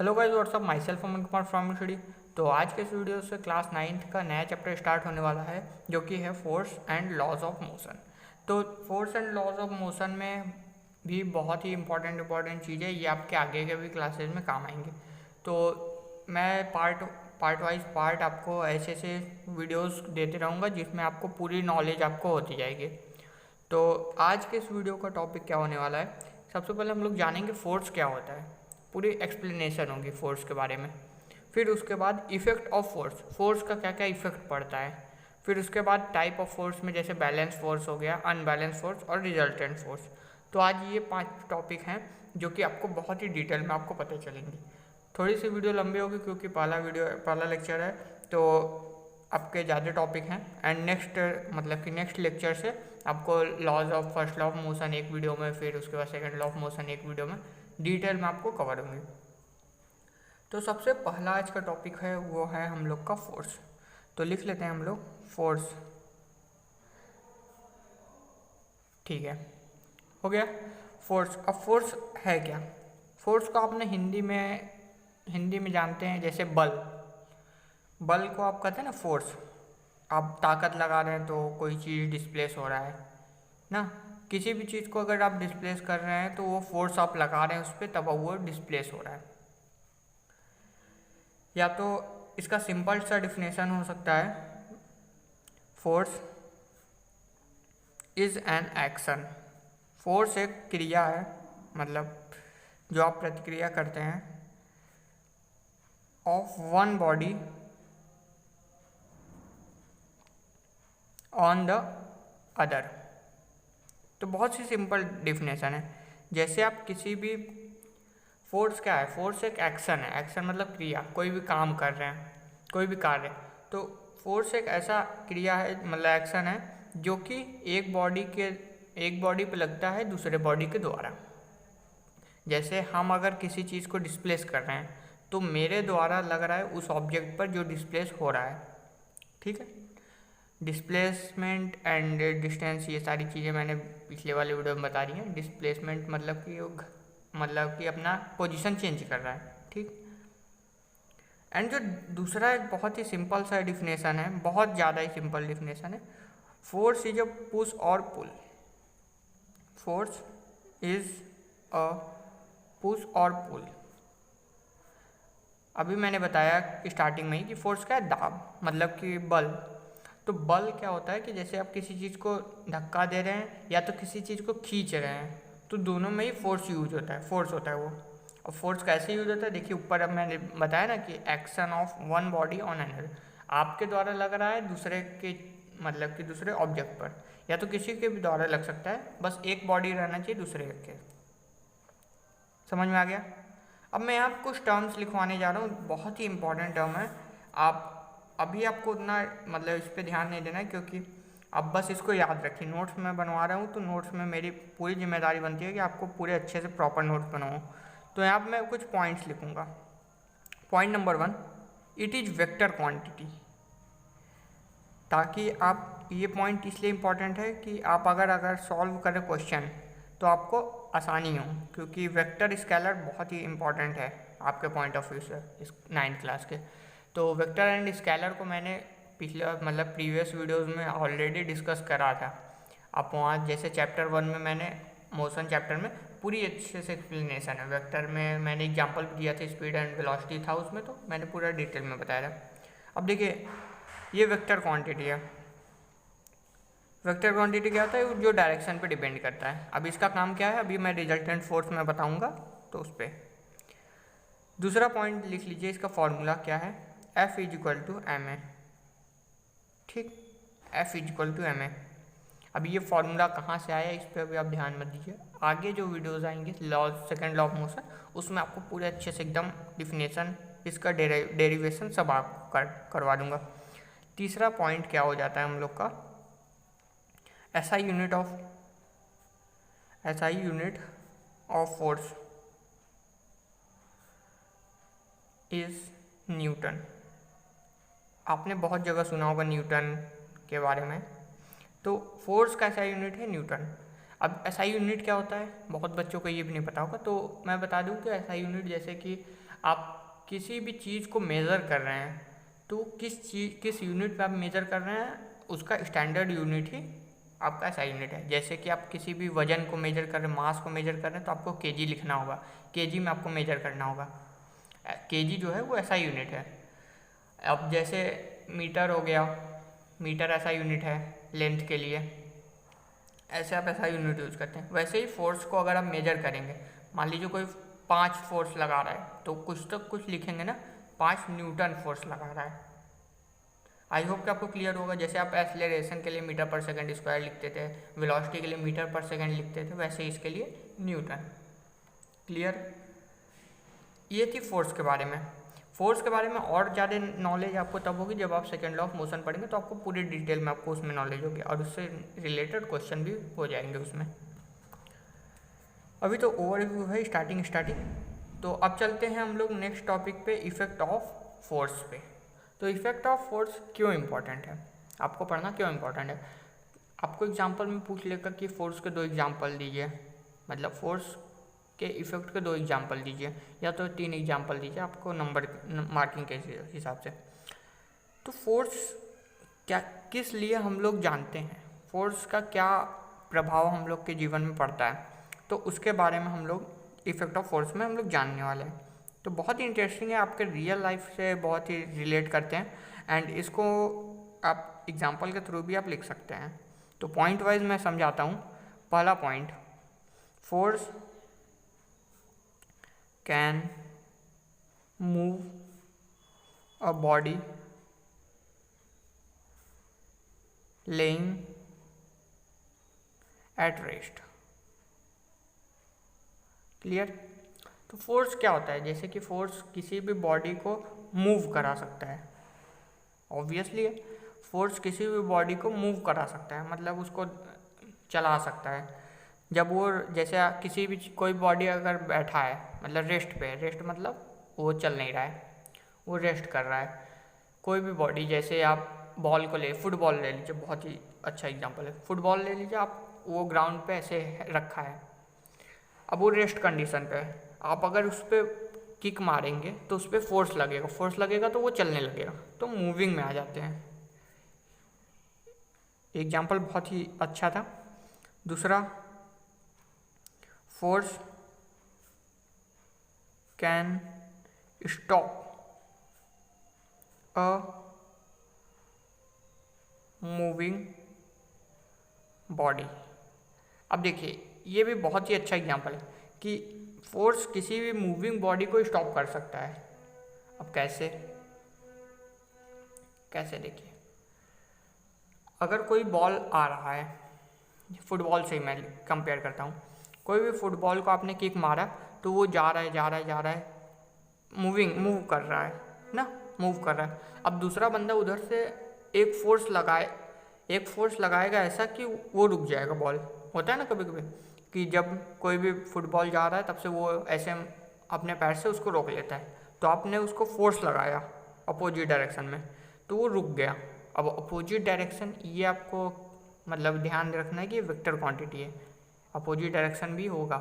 Hello guys, what's up, myself Aman Kumar from study. तो आज के इस वीडियो से क्लास 9th का नया चैप्टर स्टार्ट होने वाला है, जो कि है force and laws of motion. तो force and laws of motion में भी बहुत ही इंपॉर्टेंट चीज़ है, ये आपके आगे के भी क्लासेज में काम आएंगे। तो मैं पार्ट वाइज पार्ट आपको ऐसे ऐसे वीडियोस देते रहूँगा जिसमें आपको पूरी नॉलेज आपको होती जाएगी। तो आज के इस वीडियो का टॉपिक क्या होने वाला है, सबसे पहले हम लोग जानेंगे फोर्स क्या होता है, पूरी एक्सप्लेनेशन होगी फोर्स के बारे में। फिर उसके बाद इफेक्ट ऑफ फोर्स, फोर्स का क्या क्या इफेक्ट पड़ता है। फिर उसके बाद टाइप ऑफ फोर्स में जैसे बैलेंस फोर्स हो गया, अनबैलेंस फोर्स और रिजल्टेंट फोर्स। तो आज ये 5 टॉपिक हैं जो कि आपको बहुत ही डिटेल में आपको पता चलेंगे। थोड़ी सी वीडियो लंबी होगी क्योंकि पहला लेक्चर है, तो आपके ज़्यादा टॉपिक हैं। एंड नेक्स्ट लेक्चर से आपको laws of first law of motion एक वीडियो में, फिर उसके बाद सेकंड लॉ ऑफ मोशन एक वीडियो में डिटेल में आपको कवर होंगे। तो सबसे पहला आज का टॉपिक है वो है हम लोग का फोर्स। तो लिख लेते हैं हम लोग फोर्स। ठीक है, हो गया फोर्स। अब फोर्स है क्या? फोर्स को आपने हिंदी में जानते हैं जैसे बल। बल को आप कहते हैं ना फोर्स। आप ताकत लगा रहे हैं तो कोई चीज़ डिस्प्लेस हो रहा है ना। किसी भी चीज़ को अगर आप डिस्प्लेस कर रहे हैं तो वो फोर्स आप लगा रहे हैं उस पर, तब वो डिस्प्लेस हो रहा है। या तो इसका सिंपल सा डिफिनेशन हो सकता है, force is an action. Force एक क्रिया है, मतलब जो आप प्रतिक्रिया करते हैं of one body on the other. तो बहुत सी सिंपल डिफिनेशन है। जैसे आप किसी भी, फोर्स क्या है? फोर्स एक एक्शन है। एक्शन मतलब क्रिया, कोई भी काम कर रहे हैं, कोई भी कार्य। तो फोर्स एक ऐसा क्रिया है, मतलब एक्शन है जो कि एक बॉडी पे लगता है दूसरे बॉडी के द्वारा। जैसे हम अगर किसी चीज़ को डिस्प्लेस कर रहे हैं तो मेरे द्वारा लग रहा है उस ऑब्जेक्ट पर जो डिस्प्लेस हो रहा है। ठीक है, डिस्प्लेसमेंट एंड डिस्टेंस, ये सारी चीज़ें मैंने पिछले वाले वीडियो में बता दी हैं। डिस्प्लेसमेंट मतलब कि अपना पोजीशन चेंज कर रहा है। ठीक। एंड जो दूसरा एक बहुत ही सिंपल सा डिफिनेशन है, बहुत ज़्यादा ही सिंपल डिफिनेशन है, फोर्स इज अ पुश और पुल। फोर्स इज अ पुश और पुल। अभी मैंने बताया स्टार्टिंग में ही कि फोर्स क्या है? दाब, मतलब कि बल। तो बल क्या होता है कि जैसे आप किसी चीज़ को धक्का दे रहे हैं या तो किसी चीज़ को खींच रहे हैं, तो दोनों में ही फोर्स यूज होता है, फोर्स होता है वो। और फोर्स कैसे यूज होता है देखिए, ऊपर अब मैंने बताया ना कि action of one body on another. आपके द्वारा लग रहा है दूसरे के, मतलब कि दूसरे ऑब्जेक्ट पर, या तो किसी के भी द्वारा लग सकता है, बस एक बॉडी रहना चाहिए दूसरे के। समझ में आ गया? अब मैं यहाँ कुछ टर्म्स लिखवाने जा रहा हूँ, बहुत ही इंपॉर्टेंट टर्म है। आप अभी आपको उतना मतलब इस पर ध्यान नहीं देना है, क्योंकि अब बस इसको याद रखिए। नोट्स में बनवा रहा हूँ तो नोट्स में मेरी पूरी जिम्मेदारी बनती है कि आपको पूरे अच्छे से प्रॉपर नोट्स बनाऊँ। तो यहाँ पर मैं कुछ पॉइंट्स लिखूँगा। Point number 1, it is vector quantity. ताकि आप, ये पॉइंट इसलिए इम्पॉर्टेंट है कि आप अगर सॉल्व करें क्वेश्चन तो आपको आसानी हो, क्योंकि वेक्टर स्केलर बहुत ही इंपॉर्टेंट है आपके पॉइंट ऑफ व्यू से इस 9th क्लास के। तो वेक्टर एंड स्केलर को मैंने प्रीवियस वीडियोस में ऑलरेडी डिस्कस करा था। आप वहाँ जैसे चैप्टर 1 में मैंने मोशन चैप्टर में पूरी अच्छे से एक्सप्लेनेशन है। वेक्टर में मैंने एग्जाम्पल भी दिया था, स्पीड एंड वेलोसिटी था उसमें, तो मैंने पूरा डिटेल में बताया था। अब देखिए, ये वेक्टर क्वांटिटी है। वेक्टर क्वांटिटी क्या होता है? जो डायरेक्शन पे डिपेंड करता है। अब इसका काम क्या है, अभी मैं रिजल्टेंट फोर्स में बताऊंगा, तो उस पर। दूसरा पॉइंट लिख लीजिए, इसका फॉर्मूला क्या है? F is equal to m a. ठीक, F is equal to m a. अब ये फॉर्मूला कहाँ से आया, इस पर भी आप ध्यान मत दीजिए। आगे जो वीडियोज़ आएंगे सेकेंड लॉ ऑफ मोशन, उसमें आपको पूरे अच्छे से एकदम डिफिनेशन, इसका डेरिवेशन सब आपको करवा दूंगा। तीसरा पॉइंट क्या हो जाता है हम लोग का? SI unit of force is Newton. आपने बहुत जगह सुना होगा न्यूटन के बारे में। तो फोर्स का SI यूनिट है न्यूटन। अब SI यूनिट क्या होता है, बहुत बच्चों को ये भी नहीं पता होगा, तो मैं बता दूं कि SI यूनिट जैसे कि आप किसी भी चीज़ को मेज़र कर रहे हैं तो किस यूनिट पे आप मेज़र कर रहे हैं, उसका स्टैंडर्ड यूनिट ही आपका ऐसा यूनिट है। जैसे कि आप किसी भी वजन को मेजर कर रहे हैं, मास को मेजर कर रहे हैं, तो आपको केजी लिखना होगा, केजी में आपको मेजर करना होगा। केजी जो है वो ऐसा यूनिट है। अब जैसे मीटर हो गया, मीटर ऐसा यूनिट है लेंथ के लिए, ऐसे आप ऐसा यूनिट यूज़ करते हैं। वैसे ही फोर्स को अगर आप मेजर करेंगे, मान लीजिए कोई 5 फोर्स लगा रहा है तो कुछ तो कुछ लिखेंगे ना, 5 न्यूटन फोर्स लगा रहा है। आई होप कि आपको क्लियर होगा। जैसे आप एक्सेलरेशन के लिए मीटर पर सेकंड स्क्वायर लिखते थे, वेलोसिटी के लिए मीटर पर सेकंड लिखते थे, वैसे इसके लिए न्यूटन। क्लियर? ये थी फोर्स के बारे में। फोर्स के बारे में और ज़्यादा नॉलेज आपको तब होगी जब आप सेकंड लॉ ऑफ मोशन पढ़ेंगे, तो आपको पूरी डिटेल में आपको उसमें नॉलेज होगी और उससे रिलेटेड क्वेश्चन भी हो जाएंगे उसमें। अभी तो ओवरव्यू है, स्टार्टिंग। तो अब चलते हैं हम लोग नेक्स्ट टॉपिक पे, इफेक्ट ऑफ फोर्स पे। तो इफेक्ट ऑफ फोर्स क्यों इम्पोर्टेंट है, आपको पढ़ना क्यों इम्पोर्टेंट है। आपको एग्जांपल में पूछ लेगा कि फोर्स के 2 एग्जांपल दीजिए, मतलब फोर्स के इफेक्ट के 2 एग्जांपल दीजिए, या तो 3 एग्जांपल दीजिए, आपको नंबर मार्किंग के हिसाब से। तो फोर्स क्या, किस लिए हम लोग जानते हैं, फोर्स का क्या प्रभाव हम लोग के जीवन में पड़ता है, तो उसके बारे में हम लोग इफेक्ट ऑफ फोर्स में हम लोग जानने वाले हैं। तो बहुत ही इंटरेस्टिंग है, आपके रियल लाइफ से बहुत ही रिलेट करते हैं, एंड इसको आप एग्जांपल के थ्रू भी आप लिख सकते हैं। तो पॉइंट वाइज मैं समझाता हूँ। पहला point, force can move a body laying at rest. Clear? तो फोर्स क्या होता है, जैसे कि फोर्स किसी भी बॉडी को मूव करा सकता है। ऑब्वियसली फोर्स किसी भी बॉडी को मूव करा सकता है, मतलब उसको चला सकता है। जब वो, जैसे किसी भी कोई बॉडी अगर बैठा है, मतलब रेस्ट पे, रेस्ट मतलब वो चल नहीं रहा है, वो रेस्ट कर रहा है। कोई भी बॉडी, जैसे आप बॉल को फुटबॉल ले लीजिए, बहुत ही अच्छा एग्जांपल है। फुटबॉल ले लीजिए आप, वो ग्राउंड पे ऐसे रखा है, अब वो रेस्ट कंडीशन पे है। आप अगर उस पर किक मारेंगे तो उस पर फोर्स लगेगा तो वो चलने लगेगा, तो मूविंग में आ जाते हैं। एग्जाम्पल बहुत ही अच्छा था। दूसरा, force can stop a moving body. अब देखिए, ये भी बहुत ही अच्छा एग्जाम्पल है कि फोर्स किसी भी मूविंग बॉडी को स्टॉप कर सकता है। अब कैसे देखिए, अगर कोई बॉल आ रहा है, फुटबॉल से ही मैं कंपेयर करता हूँ, कोई भी फुटबॉल को आपने किक मारा तो वो जा रहा है, मूव कर रहा है ना, मूव कर रहा है। अब दूसरा बंदा उधर से एक फोर्स लगाएगा ऐसा कि वो रुक जाएगा। बॉल होता है ना कभी कभी कि जब कोई भी फुटबॉल जा रहा है तब से वो ऐसे अपने पैर से उसको रोक लेता है, तो आपने उसको फोर्स लगाया अपोजिट डायरेक्शन में, तो वो रुक गया। अब अपोजिट डायरेक्शन, ये आपको मतलब ध्यान रखना है कि ये वेक्टर क्वांटिटी है, अपोजिट डायरेक्शन भी होगा।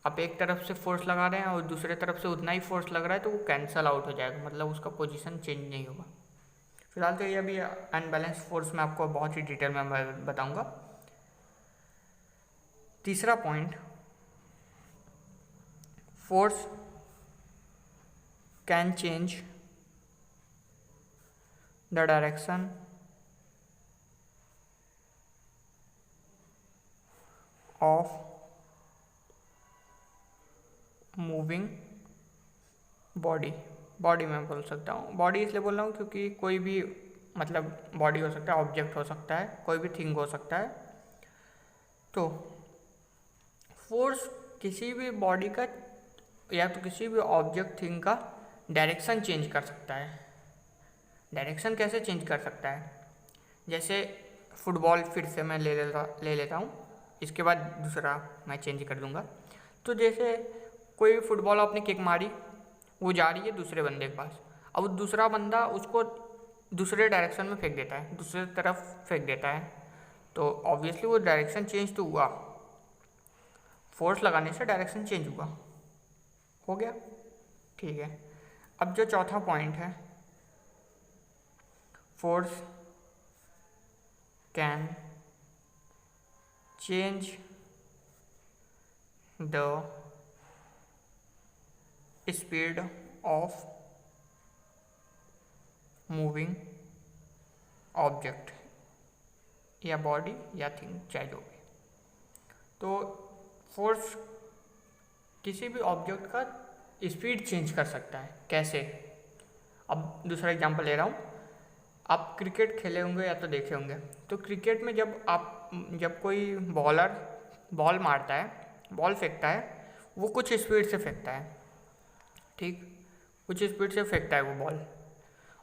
आप एक तरफ से फोर्स लगा रहे हैं और दूसरे तरफ से उतना ही फोर्स लग रहा है, तो वो कैंसल आउट हो जाएगा, मतलब उसका पोजीशन चेंज नहीं होगा। फिलहाल तो ये अभी अनबैलेंस फोर्स में आपको बहुत ही डिटेल में मैं बताऊंगा। तीसरा point, force can change the direction of moving body में बोल सकता हूँ। बॉडी इसलिए बोल रहा हूँ क्योंकि कोई भी मतलब बॉडी हो सकता है, ऑब्जेक्ट हो सकता है, कोई भी थिंग हो सकता है। तो फोर्स किसी भी बॉडी का या तो किसी भी ऑब्जेक्ट थिंग का डायरेक्शन चेंज कर सकता है। डायरेक्शन कैसे चेंज कर सकता है, जैसे फुटबॉल फिर से मैं ले लेता हूँ, इसके बाद दूसरा मैं चेंज कर दूँगा। तो जैसे कोई फुटबॉल आपने किक मारी, वो जा रही है दूसरे बंदे के पास, अब दूसरा बंदा उसको दूसरे डायरेक्शन में फेंक देता है, दूसरे तरफ फेंक देता है, तो ऑब्वियसली वो डायरेक्शन चेंज तो हुआ, फोर्स लगाने से डायरेक्शन चेंज हुआ, हो गया। ठीक है, अब जो चौथा पॉइंट है, force can change the speed of moving object या बॉडी या थिंग, चाहे जो भी। तो फोर्स किसी भी ऑब्जेक्ट का स्पीड चेंज कर सकता है। कैसे? अब दूसरा एग्जांपल ले रहा हूँ। आप क्रिकेट खेले होंगे या तो देखे होंगे। तो क्रिकेट में जब कोई बॉलर बॉल मारता है, बॉल फेंकता है, वो कुछ स्पीड से फेंकता है, ठीक, कुछ स्पीड से फेंकता है वो बॉल।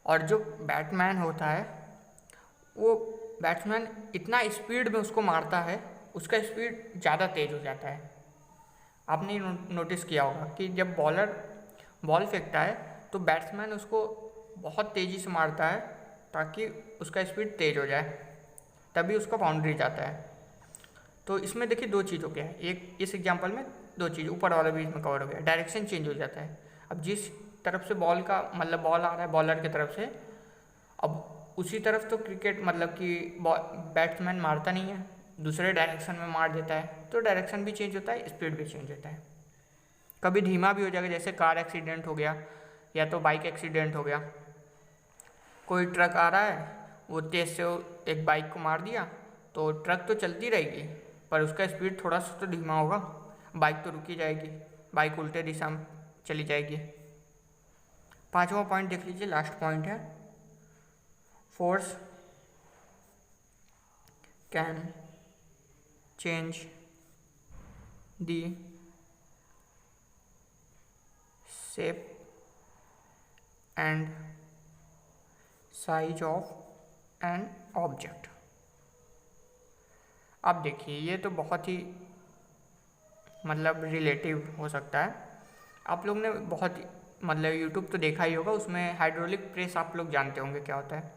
और जो बैट्समैन होता है, वो बैट्समैन इतना स्पीड में उसको मारता है, उसका स्पीड ज़्यादा तेज़ हो जाता है। आपने नोटिस किया होगा कि जब बॉलर बॉल फेंकता है तो बैट्समैन उसको बहुत तेज़ी से मारता है ताकि उसका स्पीड तेज़ हो जाए, तभी उसका बाउंड्री जाता है। तो इसमें देखिए दो चीज़ हो गया है। एक इस एग्जांपल में दो चीज़, ऊपर वाला भी इसमें कवर हो गया, डायरेक्शन चेंज हो जाता है। अब जिस तरफ से बॉल का मतलब बॉल आ रहा है बॉलर की तरफ से, अब उसी तरफ तो क्रिकेट मतलब कि बैट्समैन मारता नहीं है, दूसरे डायरेक्शन में मार देता है, तो डायरेक्शन भी चेंज होता है, स्पीड भी चेंज होता है। कभी धीमा भी हो जाएगा, जैसे कार एक्सीडेंट हो गया या तो बाइक एक्सीडेंट हो गया। कोई ट्रक आ रहा है, वो तेज़ से एक बाइक को मार दिया, तो ट्रक तो चलती रहेगी पर उसका स्पीड थोड़ा सा तो धीमा होगा, बाइक तो रुकी जाएगी, बाइक उल्टे दिशा में चली जाएगी। पांचवा पॉइंट देख लीजिए, लास्ट पॉइंट है, force can change the shape and size of an object। अब देखिए ये तो बहुत ही मतलब रिलेटिव हो सकता है। आप लोग ने बहुत मतलब यूट्यूब तो देखा ही होगा, उसमें हाइड्रोलिक प्रेस आप लोग जानते होंगे क्या होता है।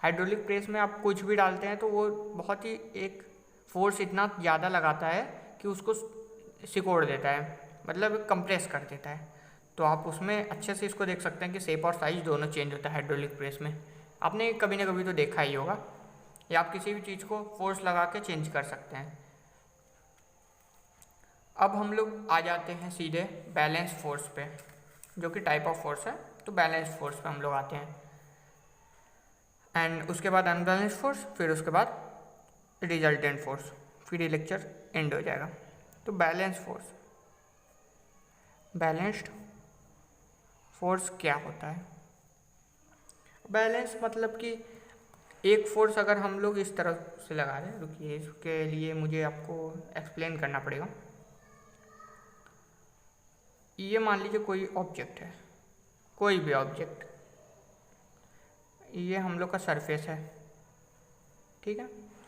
हाइड्रोलिक प्रेस में आप कुछ भी डालते हैं तो वो बहुत ही एक फोर्स इतना ज़्यादा लगाता है कि उसको सिकोड़ देता है, मतलब कंप्रेस कर देता है। तो आप उसमें अच्छे से इसको देख सकते हैं कि शेप और साइज़ दोनों चेंज होता है हाइड्रोलिक प्रेस में। आपने कभी ना कभी तो देखा ही होगा, या आप किसी भी चीज़ को फोर्स लगा के चेंज कर सकते हैं। अब हम लोग आ जाते हैं सीधे बैलेंस फोर्स पे, जो कि टाइप ऑफ फोर्स है। तो बैलेंस फोर्स पे हम लोग आते हैं, एंड उसके बाद अनबैलेंस फोर्स, फिर उसके बाद रिजल्टेंट फोर्स, फिर ये लेक्चर एंड हो जाएगा। तो बैलेंस फोर्स, बैलेंस्ड फोर्स क्या होता है? बैलेंस मतलब कि एक फोर्स अगर हम लोग इस तरफ से लगा रहे हैं, रुकिए इसके लिए मुझे आपको एक्सप्लेन करना पड़ेगा। ये मान लीजिए कोई ऑब्जेक्ट है, कोई भी ऑब्जेक्ट, ये हम लोग का सरफेस है, ठीक है,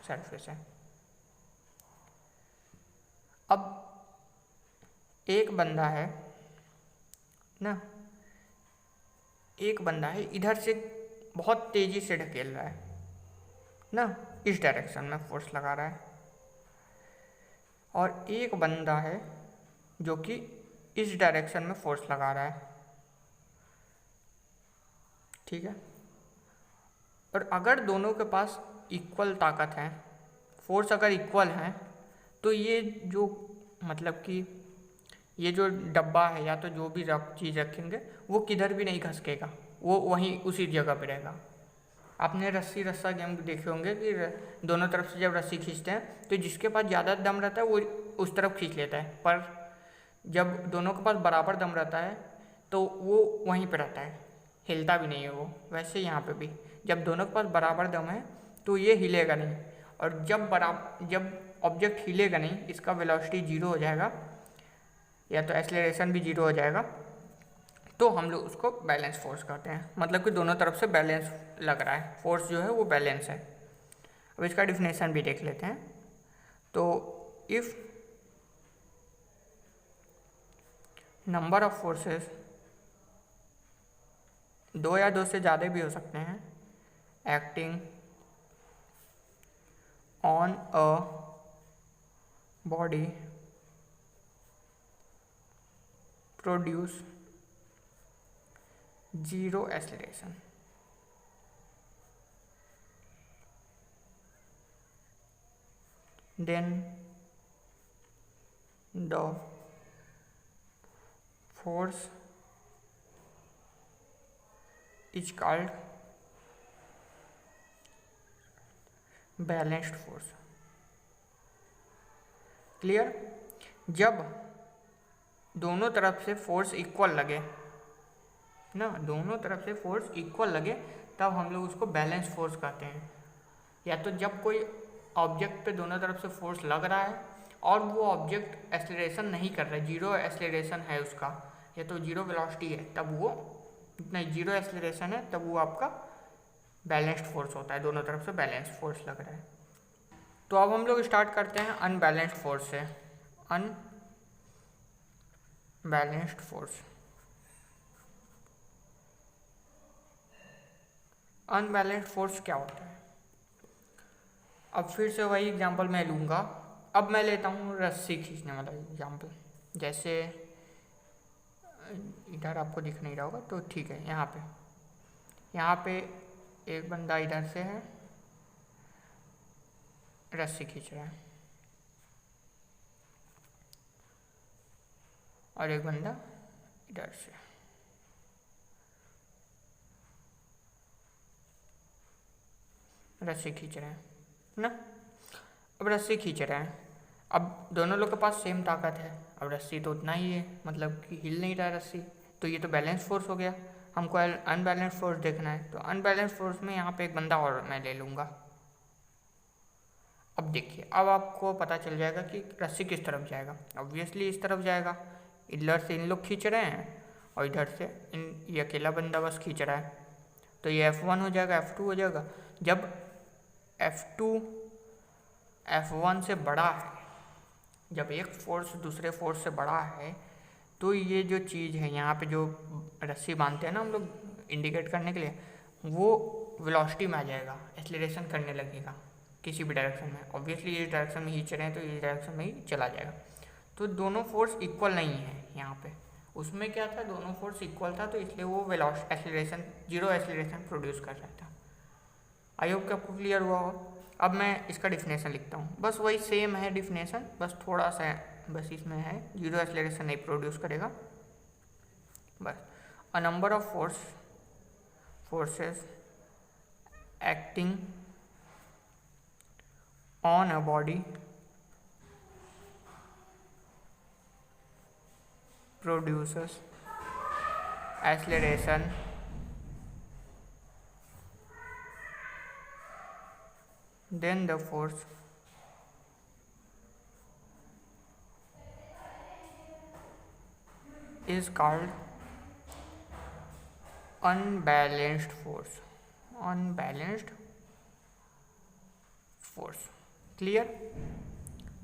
सरफेस है। अब एक बंदा है ना, एक बंदा है इधर से बहुत तेज़ी से ढकेल रहा है ना, इस डायरेक्शन में फोर्स लगा रहा है, और एक बंदा है जो कि इस डायरेक्शन में फोर्स लगा रहा है, ठीक है। और अगर दोनों के पास इक्वल ताकत है, फोर्स अगर इक्वल है, तो ये जो मतलब कि ये जो डब्बा है या तो जो भी चीज़ रखेंगे वो किधर भी नहीं खसकेगा, वो वहीं उसी जगह पे रहेगा। आपने रस्सी रस्सा गेम देखे होंगे कि दोनों तरफ से जब रस्सी खींचते हैं तो जिसके पास ज़्यादा दम रहता है वो उस तरफ खींच लेता है, पर जब दोनों के पास बराबर दम रहता है तो वो वहीं पे रहता है, हिलता भी नहीं है वो। वैसे यहाँ पे भी जब दोनों के पास बराबर दम है तो ये हिलेगा नहीं, और जब ऑब्जेक्ट हिलेगा नहीं, इसका वेलोसिटी जीरो हो जाएगा या तो एक्सेलरेशन भी जीरो हो जाएगा, तो हम लोग उसको बैलेंस फोर्स कहते हैं। मतलब कि दोनों तरफ से बैलेंस लग रहा है, फोर्स जो है वो बैलेंस है। अब इसका डिफिनेशन भी देख लेते हैं। तो इफ़ नंबर ऑफ फोर्सेस, दो या दो से ज़्यादा भी हो सकते हैं, acting on a body produce zero acceleration. Then the force is called balanced force. Clear? जब दोनों तरफ से फोर्स इक्वल लगे ना, दोनों तरफ से फोर्स इक्वल लगे तब हम लोग उसको बैलेंस फोर्स कहते हैं। या तो जब कोई ऑब्जेक्ट पे दोनों तरफ से फोर्स लग रहा है और वो ऑब्जेक्ट एक्सेलरेशन नहीं कर रहा है, जीरो एक्सेलरेशन है उसका, या तो जीरो वेलोसिटी है, तब वो नहीं, जीरो एक्सेलरेशन है तब वो आपका बैलेंस्ड फोर्स होता है, दोनों तरफ से बैलेंस फोर्स लग रहा है। तो अब हम लोग स्टार्ट करते हैं अनबैलेंस्ड फोर्स से। Unbalanced force. अनबैलेंस्ड फोर्स क्या होता है? अब फिर से वही एग्जांपल मैं लूँगा। अब मैं लेता हूँ रस्सी खींचने वाला एग्जांपल। जैसे इधर आपको दिख नहीं रहा होगा तो ठीक है, यहाँ पे एक बंदा इधर से है, रस्सी खींच रहा है, और एक बंदा इधर से। रस्सी खींच रहे हैं ना। अब रस्सी खींच रहे हैं, अब दोनों लोग के पास सेम ताकत है। अब रस्सी तो उतना ही है, मतलब कि हिल नहीं रहा है रस्सी, तो ये तो बैलेंस फोर्स हो गया। हमको अनबैलेंस फोर्स देखना है, तो अनबैलेंस फोर्स में यहाँ पे एक बंदा और मैं ले लूँगा। अब देखिए, अब आपको पता चल जाएगा कि रस्सी किस तरफ जाएगा। ऑब्वियसली इस तरफ जाएगा। इधर से इन लोग खींच रहे हैं और इधर से ये अकेला बंदा बस खींच रहा है, तो ये F1 हो जाएगा, F2 हो जाएगा। जब F2 F1 से बड़ा है, जब एक फोर्स दूसरे फोर्स से बड़ा है, तो ये जो चीज़ है यहाँ पे जो रस्सी बांधते हैं ना हम लोग इंडिकेट करने के लिए, वो वेलोसिटी में आ जाएगा, एक्सेलरेशन करने लगेगा किसी भी डायरेक्शन में। ऑब्वियसली इस डायरेक्शन में खींच रहे हैं तो इस डायरेक्शन में ही चला जाएगा। तो दोनों फोर्स इक्वल नहीं है यहाँ पे। उसमें क्या था, दोनों फोर्स इक्वल था, तो इसलिए वो velocity acceleration, zero acceleration produce कर रहा था। आई होप कि आपको क्लियर हुआ हो। अब मैं इसका डिफिनेशन लिखता हूँ, बस वही सेम है डिफिनेशन, बस थोड़ा सा बस इसमें है, जीरो एक्सेलरेशन नहीं प्रोड्यूस करेगा बस। A number of forces acting on a body produces acceleration then the force is called unbalanced force। unbalanced force। Clear?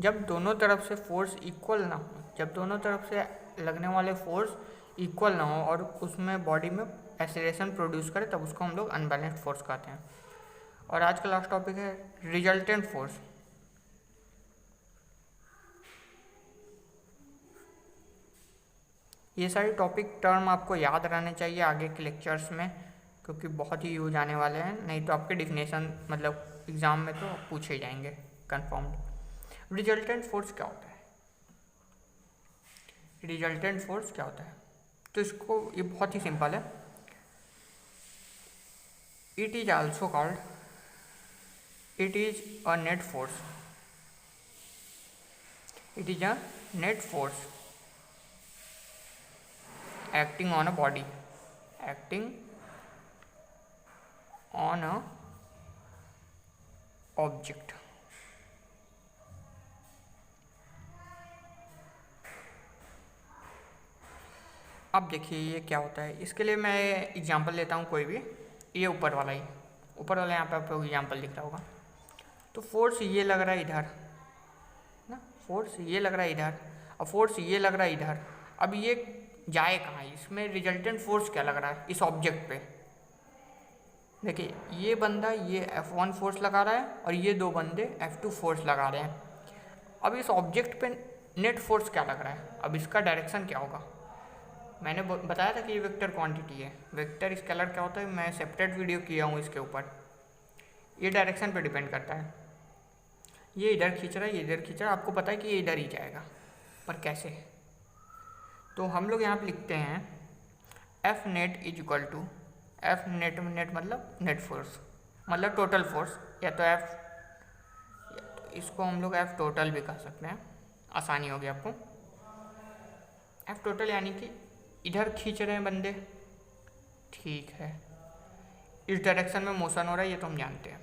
जब दोनों तरफ से फोर्स इक्वल ना हो, जब दोनों तरफ से लगने वाले फोर्स इक्वल ना हो और उसमें बॉडी में एक्सेलरेशन प्रोड्यूस करे, तब उसको हम लोग अनबैलेंस्ड फोर्स कहते हैं। और आज का लास्ट टॉपिक है रिजल्टेंट फोर्स। ये सारे टॉपिक टर्म आपको याद रहने चाहिए आगे के लेक्चर्स में, क्योंकि बहुत ही यूज आने वाले हैं, नहीं तो आपके डिफिनेशन मतलब एग्जाम में तो पूछे जाएंगे कन्फर्म्ड। रिजल्टेंट फोर्स क्या होता है? रिजल्टेंट फोर्स क्या होता है? तो इसको ये बहुत ही सिंपल है। It is also called, it is a net force. It is a net force acting on a body, acting on a object। अब देखिए ये क्या होता है, इसके लिए मैं एग्जांपल लेता हूँ कोई भी। ये ऊपर वाला ही, ऊपर वाला यहाँ पे आपको एग्जांपल दिख रहा होगा। तो फोर्स ये लग रहा है इधर ना, फोर्स ये लग रहा है इधर, और फोर्स ये लग रहा है इधर। अब ये जाए कहाँ? इसमें रिजल्टेंट फोर्स क्या लग रहा है इस ऑब्जेक्ट पे? देखिए ये बंदा ये F1 फोर्स लगा रहा है और ये दो बंदे F2 फोर्स लगा रहे हैं। अब इस ऑब्जेक्ट पे नेट फोर्स क्या लग रहा है? अब इसका डायरेक्शन क्या होगा? मैंने बताया था कि ये वेक्टर क्वांटिटी है। वेक्टर स्केलर क्या होता है, मैं सेपरेट वीडियो किया हूँ इसके ऊपर। ये डायरेक्शन पे डिपेंड करता है, ये इधर खींच रहा है, ये इधर खींच रहा है, आपको पता है कि ये इधर ही जाएगा, पर कैसे? तो हम लोग यहाँ पे लिखते हैं F net is equal to, F net net मतलब नेट फोर्स, मतलब टोटल फोर्स, या तो एफ, तो इसको हम लोग एफ टोटल भी कह सकते हैं, आसानी होगी आपको। एफ टोटल यानी कि इधर खींच रहे हैं बंदे, ठीक है, इस डायरेक्शन में मोशन हो रहा है, ये तो हम जानते हैं,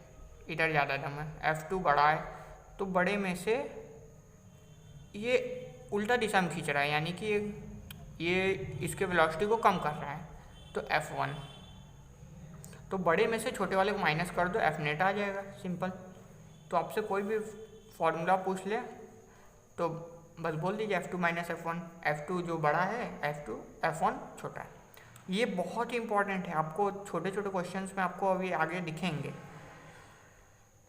इधर ज़्यादा दम है, F2 बड़ा है, तो बड़े में से ये उल्टा दिशा में खींच रहा है, यानी कि ये इसके वेलोसिटी को कम कर रहा है, तो F1, तो बड़े में से छोटे वाले को माइनस कर दो, F नेट आ जाएगा, सिंपल। तो आपसे कोई भी फॉर्मूला पूछ ले तो बस बोल दीजिए F2 माइनस F1, F2 जो बड़ा है, F1 छोटा है। ये बहुत ही इंपॉर्टेंट है, आपको छोटे छोटे क्वेश्चंस में आपको अभी आगे दिखेंगे।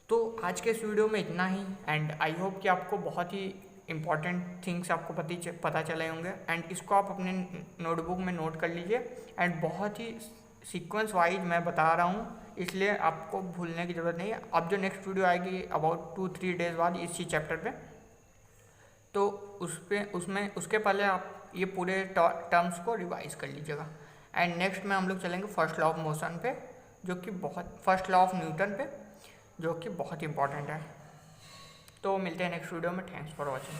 तो आज के इस वीडियो में इतना ही, एंड आई होप कि आपको बहुत ही इंपॉर्टेंट थिंग्स आपको पता चले होंगे, एंड इसको आप अपने नोटबुक में नोट कर लीजिए। एंड बहुत ही सीक्वेंस वाइज मैं बता रहा हूँ, इसलिए आपको भूलने की ज़रूरत नहीं है। अब जो नेक्स्ट वीडियो आएगी अबाउट 2-3 डेज बाद इसी चैप्टर पे, तो उसके पहले आप ये पूरे टर्म्स को रिवाइज कर लीजिएगा। एंड नेक्स्ट में हम लोग चलेंगे फर्स्ट लॉ ऑफ मोशन पे, जो कि फर्स्ट लॉ ऑफ न्यूटन पे, जो कि बहुत इंपॉर्टेंट है। तो मिलते हैं नेक्स्ट वीडियो में। Thanks for watching.